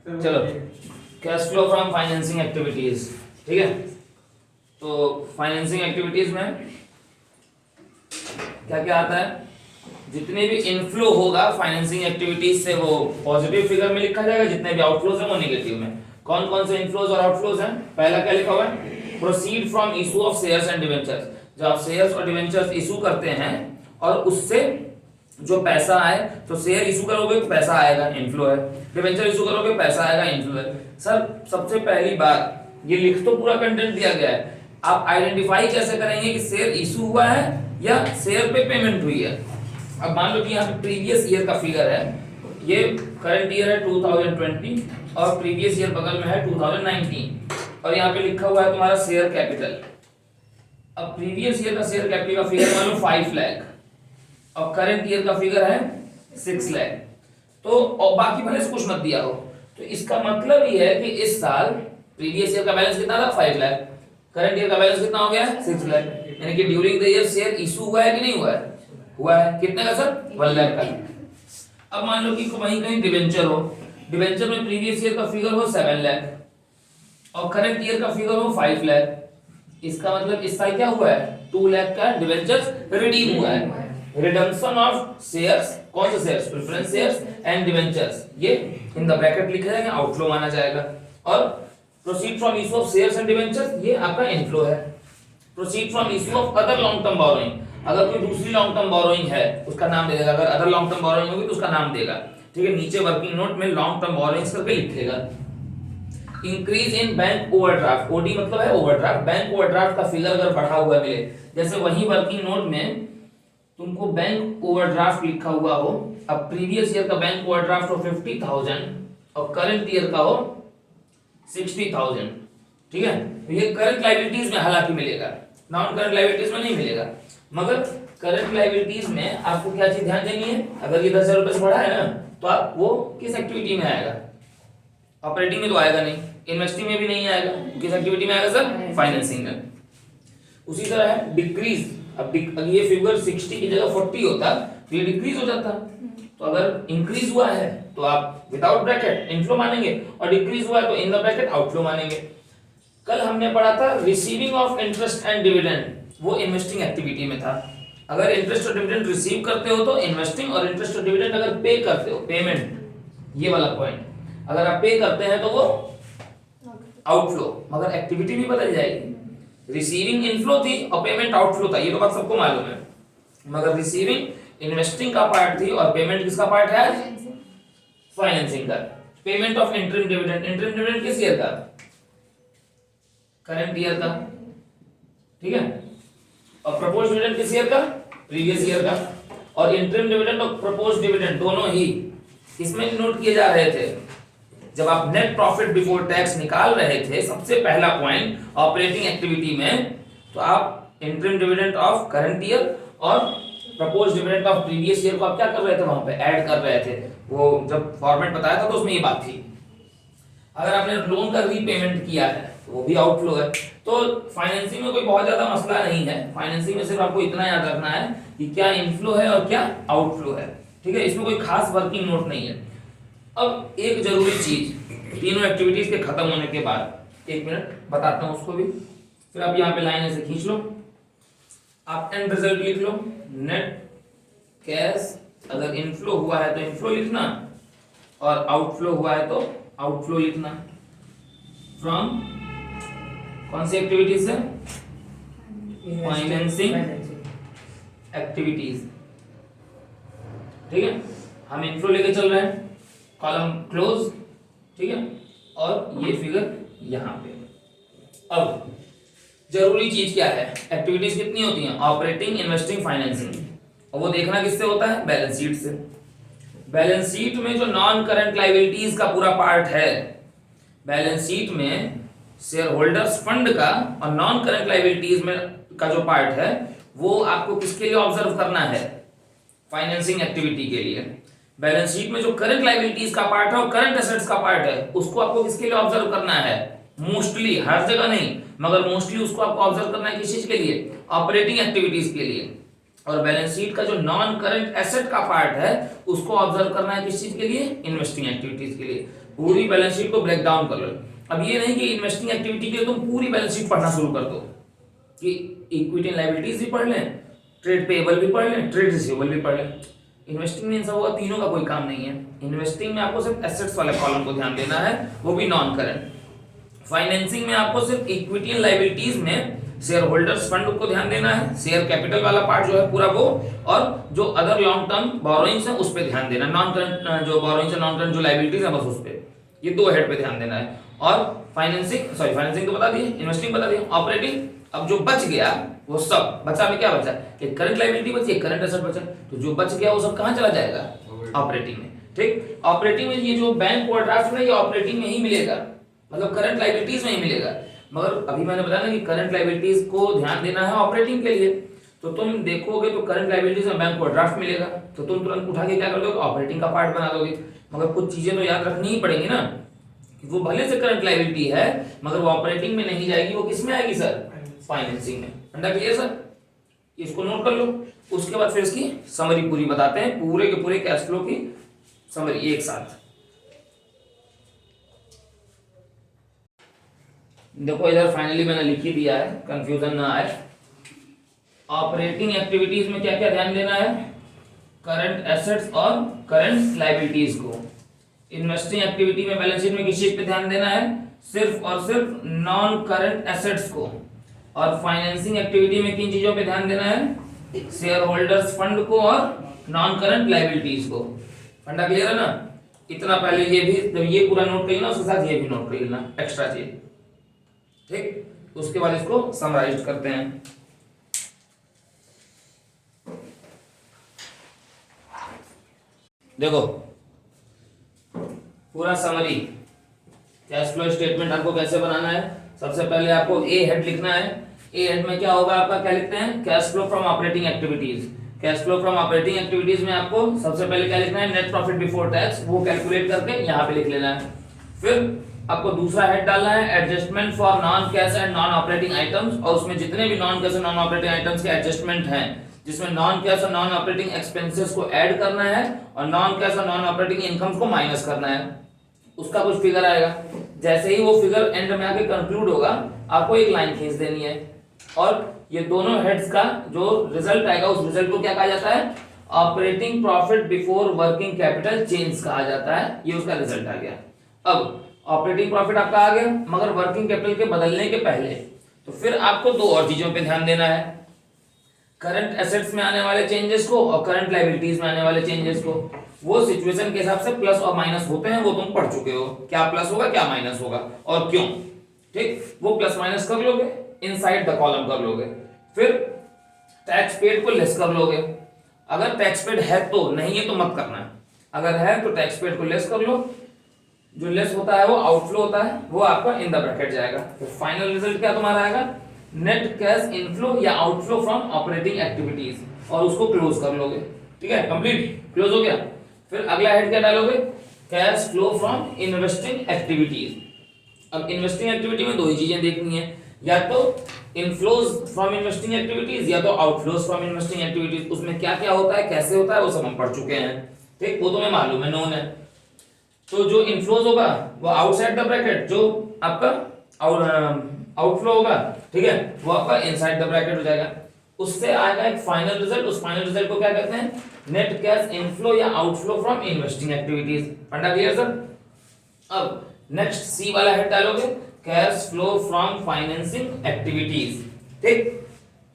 चलो, cash flow from financing activities, ठीक है। तो फाइनेंसिंग एक्टिविटीज में क्या क्या आता है, जितने भी इनफ्लो होगा फाइनेंसिंग एक्टिविटीज से वो पॉजिटिव फिगर में लिखा जाएगा, जितने भी आउटफ्लोज है वो नेगेटिव में। कौन कौन से इनफ्लोज और आउटफ्लोज हैं? पहला क्या लिखा हुआ है? Proceed from issue of shares and debentures. जब आप शेयर्स और डिवेंचर्स इशू करते हैं और उससे जो पैसा आए, तो शेयर इशू करोगे तो पैसा आएगा, इनफ्लो है। डिवेंचर इशू करोगे पैसा आएगा, इनफ्लो है। सर सबसे पहली बात, ये लिख तो पूरा कंटेंट दिया गया है, आप आइडेंटिफाई कैसे करेंगे कि शेयर इशू हुआ है या शेयर पे पेमेंट हुई है? अब मान लो कि यहाँ पे प्रीवियस ईयर का फिगर है, ये करंट ईयर है 2020 और प्रीवियस ईयर बगल में है 2019 और यहाँ पे लिखा हुआ है तुम्हारा शेयर कैपिटल। अब प्रीवियस ईयर का शेयर कैपिटल का फिगर मान लो 5 लाख और करंट ईयर का फिगर है 6 लाख, तो और बाकी भले से कुछ मत दिया हो, तो इसका मतलब ये है कि इस साल प्रीवियस ईयर का बैलेंस कितना था? 5 लाख। करंट ईयर का बैलेंस कितना हो गया? 6 लाख। यानी कि during the year share issue हुआ है कि नहीं हुआ है? हुआ है। कितने का सर? 1 लाख का। अब मान लो कि वहीं कहीं डिवेंचर हो, डिवेंचर में प्रीवियस ईयर का फिगर हो 7 लाख और करंट ईयर का फिगर हो 5 लाख। इसका मतलब इस साल क्या हुआ है? 2 लाख का डिवेंचर्स रिडीम हुआ है। रिडम्पशन ऑफ शेयर्स, कौन से shares? Preference shares and debentures, ये इन द ब्रैकेट लिखा जाएगा, आउटफ्लो माना जाएगा। और proceed from issue of shares and debentures, ये आपका इनफ्लो है। Proceed from issue of other long term borrowing, अगर कोई दूसरी लॉन्ग टर्म बोरोइंग है उसका नाम दे देगा, अगर अदर लॉन्ग टर्म बोरोइंग होगी तो उसका नाम देगा, ठीक है। नीचे वर्किंग नोट में लॉन्ग टर्म बोरोइंग्स करके लिखेगा। Increase in bank overdraft, OD मतलब है ओवरड्राफ्ट, बैंक ओवरड्राफ्ट का फिगर अगर बढ़ा हुआ मिले, जैसे वही वर्किंग नोट में तुमको बैंक ओवरड्राफ्ट लिखा हुआ हो, अब प्रीवियस ईयर का बैंक ओवरड्राफ्ट हो 50,000 और करंट ईयर का हो 60,000, ठीक है। तो ये करंट लायबिलिटीज में हालांकि मिलेगा, नॉन करंट लायबिलिटीज में नहीं मिलेगा। मगर करंट लायबिलिटीज में आपको क्या चीज ध्यान देनी है, अगर ये 10,000 रुपए से बढ़ा है ना, तो आप वो किस एक्टिविटी में आएगा? ऑपरेटिंग में तो आएगा नहीं, इन्वेस्टिंग में भी नहीं आएगा, किस एक्टिविटी में आएगा सर? फाइनेंसिंग में। उसी तरह है डिक्रीज, अब ये फिगर 60 की जगह 40 होता तो ये डिक्रीज हो जाता। तो अगर इंक्रीज हुआ है तो आप विदाउट ब्रैकेट इनफ्लो मानेंगे और डिक्रीज हुआ है तो इन द ब्रैकेट आउटफ्लो मानेंगे। कल हमने पढ़ा था receiving of interest and dividend, वो इन्वेस्टिंग एक्टिविटी में था। अगर इंटरेस्ट और डिविडेंड रिसीव करते हो तो इन्वेस्टिंग, और इंटरेस्ट और डिविडेंड अगर पे करते हो, पेमेंट, ये वाला पॉइंट, अगर आप पे करते हैं तो वो आउटफ्लो, मगर एक्टिविटी भी बदल जाएगी। रिसीविंग इनफ्लो थी और पेमेंट आउटफ्लो था, ये तो बात सबको मालूम है, मगर रिसीविंग इन्वेस्टिंग का पार्ट थी और पेमेंट किसका पार्ट है? फाइनेंसिंग का। Payment of interim dividend, interim dividend किस ईयर का? करंट ईयर का, ठीक है। और प्रपोज्ड डिविडेंड किस ईयर का? प्रीवियस ईयर का। और इंटरिम डिविडेंड और प्रपोज्ड डिविडेंड दोनों ही इसमें नोट किए जा रहे थे। जब आप नेट प्रॉफिट बिफोर टैक्स निकाल रहे थे, सबसे पहला पॉइंट ऑपरेटिंग एक्टिविटी में, तो आप interim dividend of current year और proposed dividend of previous year को आप क्या कर रहे थे? वहां पे ऐड कर रहे थे। वो जब फॉर्मेट बताया था तो उसमें ये बात थी। अगर आपने लोन का रीपेमेंट किया है तो वो भी आउटफ्लो है। तो फाइनेंसिंग में कोई बहुत ज्यादा मसला नहीं है, फाइनेंसिंग में सिर्फ आपको इतना याद रखना है कि क्या इनफ्लो है और क्या आउटफ्लो है, ठीक है। इसमें कोई खास वर्किंग नोट नहीं है। अब एक जरूरी चीज, तीनों एक्टिविटीज के खत्म होने के बाद, एक मिनट बताता हूं उसको भी, फिर आप यहाँ पे लाइन ऐसे खींच लो, आप एंड रिजल्ट लिख लो। नेट कैश अगर इनफ्लो हुआ है तो इनफ्लो लिखना और आउटफ्लो हुआ है तो आउटफ्लो लिखना। फ्रॉम कौन सी एक्टिविटीज से? फाइनेंसिंग एक्टिविटीज, ठीक है। हम इनफ्लो लेके चल रहे हैं, कॉलम क्लोज, ठीक है। और ये फिगर यहां पे। अब जरूरी चीज क्या है, एक्टिविटीज कितनी होती हैं? ऑपरेटिंग, इन्वेस्टिंग, फाइनेंसिंग, और वो देखना किससे होता है? बैलेंस शीट से। बैलेंस शीट में जो नॉन करंट लायबिलिटीज का पूरा पार्ट है, बैलेंस शीट में शेयर होल्डर्स फंड का और नॉन करंट लायबिलिटीज में का जो पार्ट है, वो आपको किसके लिए ऑब्जर्व करना है? फाइनेंसिंग एक्टिविटी के लिए। बैलेंस शीट में जो करंट लायबिलिटीज का पार्ट है और करंट एसेट्स का पार्ट है, उसको आपको किसके लिए ऑब्जर्व करना है? मोस्टली, हर जगह नहीं, मगर मोस्टली उसको आपको ऑब्जर्व करना है किस चीज के लिए? ऑपरेटिंग एक्टिविटीज के लिए। और बैलेंस शीट का जो नॉन करंट एसेट का पार्ट है उसको ऑब्जर्व करना है किस चीज के लिए, इन्वेस्टिंग एक्टिविटीज के लिए। पूरी बैलेंस शीट को ब्रेक डाउन कर लो। अब ये नहीं कि इन्वेस्टिंग एक्टिविटी के लिए तुम पूरी बैलेंस शीट पढ़ना शुरू कर दो कि इक्विटी एंड लायबिलिटीज भी पढ़ लें, ट्रेड पेएबल भी पढ़ लें, ट्रेड रिसीवेबल भी पढ़ लें। इन्वेस्टिंग में इन सब होगा, तीनों का कोई काम नहीं है। इन्वेस्टिंग में आपको सिर्फ एसेट्स वाले कॉलम को ध्यान देना है, वो भी नॉन करंट। फाइनेंसिंग में आपको सिर्फ इक्विटी एंड लायबिलिटीज में शेयर होल्डर्स फंड को ध्यान देना है, शेयर कैपिटल वाला पार्ट जो है पूरा वो, और जो अदर लॉन्ग टर्म बोरोइंग्स है उस पे ध्यान देना। नॉन करंट जो बोरोइंग्स है, नॉन करंट जो लायबिलिटीज है बस उस पे, ये दो हेड पे ध्यान देना है। और फाइनेंसिंग तो बता दिए, इन्वेस्टिंग बता दिए, ऑपरेटिंग अब जो बच गया वो सब बचा में क्या बचा, एक करंट लायबिलिटी बची, एक करंट एसेट बचा, तो जो बच गया वो सब कहां चला जाएगा, ऑपरेटिंग में। ठीक, ऑपरेटिंग में ये जो बैंक ओवरड्राफ्ट है ये ऑपरेटिंग में ही मिलेगा, मतलब करंट लायबिलिटीज में ही मिलेगा। मगर अभी मैंने बताया ना कि करंट लायबिलिटीज को ध्यान देना है ऑपरेटिंग के लिए, तो तुम देखोगे तो करंट लायबिलिटीज में बैंक ओवरड्राफ्ट मिलेगा, तो तुम तुरंत उठा के क्या कर दोगे, ऑपरेटिंग का पार्ट बना दोगे। मगर कुछ चीजें तो याद रखनी ही पड़ेंगी ना, वो भले से करंट लायबिलिटी है मगर वो ऑपरेटिंग में नहीं जाएगी, वो किस में आएगी सर, फाइनेंसिंग में। अंडा क्लियर सर, इसको नोट कर लो। उसके बाद फिर इसकी समरी पूरी बताते हैं, पूरे के पूरे कैश फ्लो की समरी एक साथ। देखो इधर फाइनली मैंने लिख ही दिया है, कंफ्यूजन ना आए। ऑपरेटिंग एक्टिविटीज में क्या क्या ध्यान देना है, करंट एसेट्स और करंट लायबिलिटीज को। इन्वेस्टिंग एक्टिविटी में बैलेंस शीट में किस चीज पे ध्यान देना है, सिर्फ और सिर्फ नॉन करंट एसेट्स को। और फाइनेंसिंग एक्टिविटी में किन चीजों पे ध्यान देना है, शेयर होल्डर्स फंड को और नॉन करंट लायबिलिटीज को। फंडा क्लियर है ना, इतना पहले ये भी, जब ये पूरा नोट कर लेना उसके साथ ये भी नोट कर लेना एक्स्ट्रा चीज। ठीक, उसके बाद इसको समराइज करते हैं। देखो पूरा समरी कैश फ्लो स्टेटमेंट आपको कैसे बनाना है। सबसे पहले आपको ए हेड लिखना है। ए हेड में क्या होगा आपका, क्या लिखते हैं, cash flow from operating activities. Cash flow from operating activities में आपको सबसे पहले क्या लिखना है, नेट प्रॉफिट बिफोर टैक्स, वो कैलकुलेट करके यहाँ पे लिख लेना है। फिर आपको दूसरा हेड डालना है, adjustment for non cash and non operating items, और उसमें जितने भी नॉन कैश और नॉन ऑपरेटिंग आइटम्स के एडजस्टमेंट हैं, जिसमें नॉन कैश और नॉन ऑपरेटिंग एक्सपेंसेस को ऐड करना है और नॉन कैश और नॉन ऑपरेटिंग इनकम्स को माइनस करना है, उसका कुछ फिगर आएगा। जैसे ही वो फिगर एंड में आके कंक्लूड होगा, आपको एक लाइन खींच देनी है, और ये दोनों हेड्स का जो रिजल्ट आएगा उस रिजल्ट को क्या कहा जाता है, operating profit before working capital change कहा जाता है। ये उसका रिजल्ट आ गया। अब ऑपरेटिंग प्रॉफिट आपका आ गया, मगर वर्किंग कैपिटल के बदलने के पहले तो फिर आपको दो और चीजों पे ध्यान देना है, करंट एसेट्स में आने वाले चेंजेस को और करंट लायबिलिटीज में आने वाले चेंजेस को। वो सिचुएशन के हिसाब से प्लस और माइनस होते हैं, वो तुम पढ़ चुके हो, क्या प्लस होगा क्या माइनस होगा और क्यों। ठीक, वो प्लस माइनस कर लोगे, इनसाइड द कॉलम कर लोगे। फिर टैक्स पेड को लेस कर लोगे, अगर टैक्स पेड है तो, नहीं है तो मत करना। अगर है तो टैक्स पेड को लेस कर लो, जो लेस होता है वो आउटफ्लो होता है, वो आपका इन द ब्रैकेट जाएगा। तो फाइनल रिजल्ट क्या तुम्हारा आएगा, नेट कैश इनफ्लो या आउटफ्लो फ्रॉम ऑपरेटिंग एक्टिविटीज, और उसको क्लोज कर लोगे। ठीक है, कंप्लीट क्लोज हो गया। फिर अगला हेड क्या डालोगे, cash flow from investing activities. अब इन्वेस्टिंग एक्टिविटी में दो ही चीजें देखनी है, या तो इनफ्लोज फ्रॉम इन्वेस्टिंग एक्टिविटीज या तो आउटफ्लोज फ्रॉम इन्वेस्टिंग एक्टिविटीज। उसमें क्या क्या होता है, कैसे होता है, वो सब हम पढ़ चुके हैं। ठीक, वो तुम्हें मालूम है, नोन है। तो जो इनफ्लोज होगा वो आउटसाइड द ब्रैकेट, जो आपका आउटफ्लो होगा, ठीक है, वो आपका इनसाइड द ब्रैकेट हो जाएगा। उससे आएगा एक फाइनल रिजल्ट, उस फाइनल रिजल्ट को क्या कहते हैं, नेट कैश इनफ्लो या आउटफ्लो फ्रॉम इन्वेस्टिंग एक्टिविटीज। फंडा क्लियर सर। अब नेक्स्ट सी वाला हेड डालोगे, cash flow from financing activities. ठीक,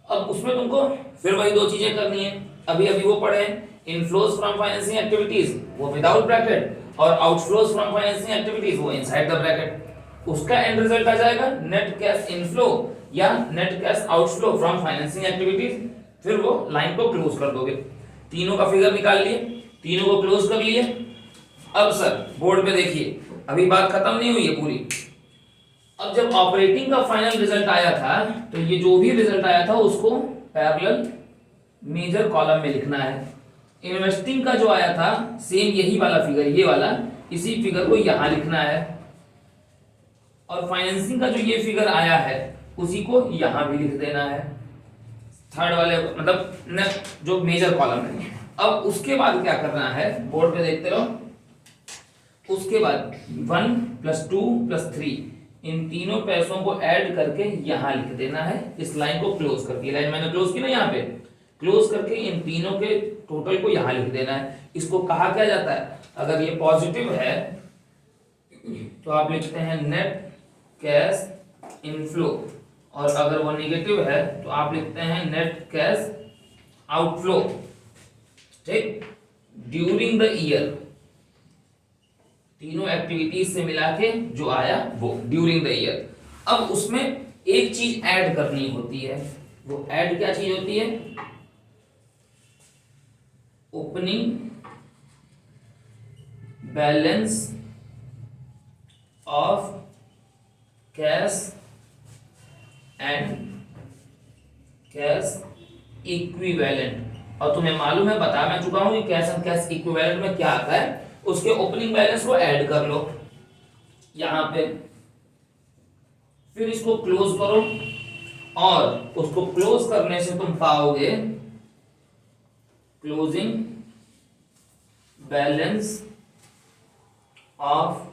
अब उसमें तुमको फिर वही दो चीजें करनी है, अभी अभी वो पढ़े, इनफ्लोज फ्रॉम फाइनेंसिंग एक्टिविटीज वो विदाउट ब्रैकेट, और आउटफ्लोज फ्रॉम फाइनेंसिंग एक्टिविटीज वो इनसाइड द ब्रैकेट। उसका एंड रिजल्ट आ जाएगा नेट कैश इनफ्लो या net cash outflow from financing activities. फिर वो लाइन को क्लोज कर दोगे। तीनों का फिगर निकाल लिए, तीनों को क्लोज कर लिए। अब सर बोर्ड पे देखिए, अभी बात खत्म नहीं हुई है पूरी। अब जब ऑपरेटिंग का फाइनल रिजल्ट आया था, तो ये जो भी रिजल्ट आया था उसको पैरेलल मेजर कॉलम में लिखना है। इन्वेस्टिंग का जो आया था सेम यही वाला फिगर, ये वाला, इसी फिगर को यहां लिखना है, और फाइनेंसिंग का जो ये फिगर आया है उसी को यहां भी लिख देना है। थर्ड वाले मतलब नेक्स्ट जो मेजर कॉलम है। अब उसके बाद क्या करना है, बोर्ड पे देखते रहो। उसके बाद 1 + 2 + 3 इन तीनों पैसों को ऐड करके यहां लिख देना है, इस लाइन को क्लोज करके। लाइन मैंने क्लोज की ना, यहाँ पे क्लोज करके इन तीनों के टोटल को यहां लिख देना है। इसको कहा क्या जाता है, अगर ये पॉजिटिव है तो आप लिखते हैं नेट कैश इनफ्लो, और अगर वो नेगेटिव है तो आप लिखते हैं नेट कैश आउटफ्लो। ठीक, ड्यूरिंग द ईयर, तीनों एक्टिविटीज से मिला के जो आया वो ड्यूरिंग द ईयर। अब उसमें एक चीज ऐड करनी होती है, वो ऐड क्या चीज होती है, opening balance of cash and cash equivalent. और तुम्हें मालूम है, बता मैं चुका हूं कि कैश एंड कैश इक्विवेलेंट में क्या आता है, उसके ओपनिंग बैलेंस को ऐड कर लो यहां पे, फिर इसको क्लोज करो, और उसको क्लोज करने से तुम पाओगे closing balance of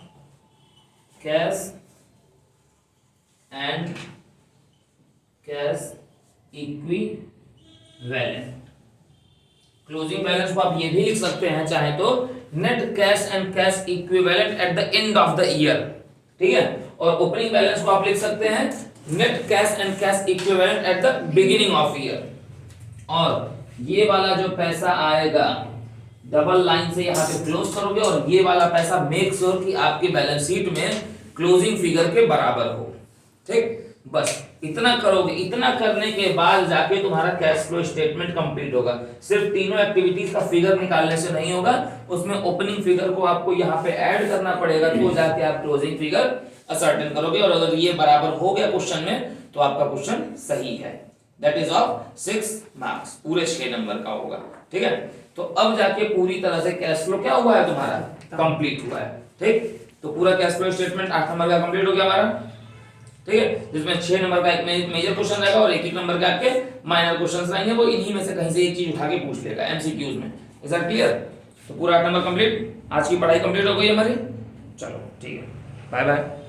cash and cash equivalent. Closing balance को आप ये भी लिख सकते हैं चाहे तो, net cash and cash equivalent at the end of the year. ठीक है, और ओपनिंग बैलेंस को आप लिख सकते हैं net cash and cash equivalent at the beginning of year. और ये वाला जो पैसा आएगा डबल लाइन से यहाँ पे क्लोज करोगे, और ये वाला पैसा मेक श्योर कि आपके बैलेंस शीट में क्लोजिंग फिगर के बराबर हो। ठीक, बस इतना करोगे। इतना करने के बाद जाके तुम्हारा कैश फ्लो स्टेटमेंट कंप्लीट होगा। सिर्फ तीनों एक्टिविटीज का फिगर निकालने से नहीं होगा, उसमें ओपनिंग फिगर को आपको यहाँ पे ऐड करना पड़ेगा, तो जाके आप क्लोजिंग फिगर असर्टेन करोगे। और अगर ये बराबर हो गया क्वेश्चन में तो आपका क्वेश्चन सही है। दैट इज ऑफ 6 मार्क्स, पूरे 6 नंबर का होगा। ठीक है, तो अब जाके पूरी तरह से कैश फ्लो क्या हुआ है तुम्हारा, कंप्लीट हुआ है। ठीक, तो पूरा कैश फ्लो स्टेटमेंट 8 नंबर का कंप्लीट हो गया हमारा। ठीक है, जिसमें 6 नंबर का एक मेजर क्वेश्चन रहेगा और 1-1 नंबर के आपके माइनर क्वेश्चंस रहेंगे, वो इन्हीं में से कहीं से एक चीज उठा के पूछ लेगा एमसीक्यूज में। Is that clear? तो पूरा 8 नंबर कंप्लीट, आज की पढ़ाई कंप्लीट हो गई हमारी। चलो ठीक है, बाय बाय।